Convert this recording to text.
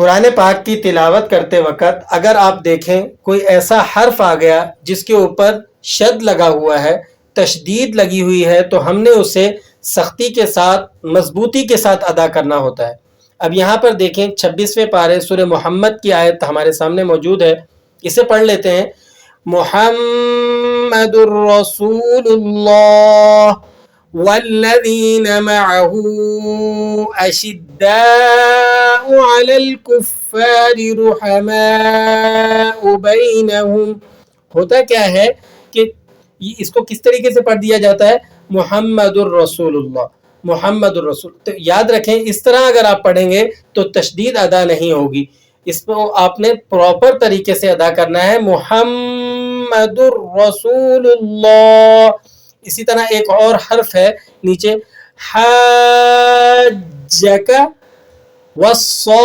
कुरान पाक की तिलावत करते वक़्त अगर आप देखें कोई ऐसा हर्फ आ गया जिसके ऊपर शद लगा हुआ है, तशदीद लगी हुई है, तो हमने उसे सख्ती के साथ, मजबूती के साथ अदा करना होता है। अब यहाँ पर देखें 26वें पारे सूरह मोहम्मद की आयत हमारे सामने मौजूद है, इसे पढ़ लेते हैं। मुहम्मदुर रसूलुल्लाह वल्लज़ीना मअहू अशिद्दाउ अलल कुफ्फारि रुहमाउ बैनहुम। होता क्या है कि इसको किस तरीके से पढ़ दिया जाता है, मुहम्मदुर रसूलुल्लाह, मुहम्मदुर रसूल। तो याद रखें इस तरह अगर आप पढ़ेंगे तो तशदीद अदा नहीं होगी, इसको आपने प्रॉपर तरीके से अदा करना है, मुहम्मदुर रसूलुल्लाह। इसी तरह एक और हर्फ है नीचे, हज्जका वस्सा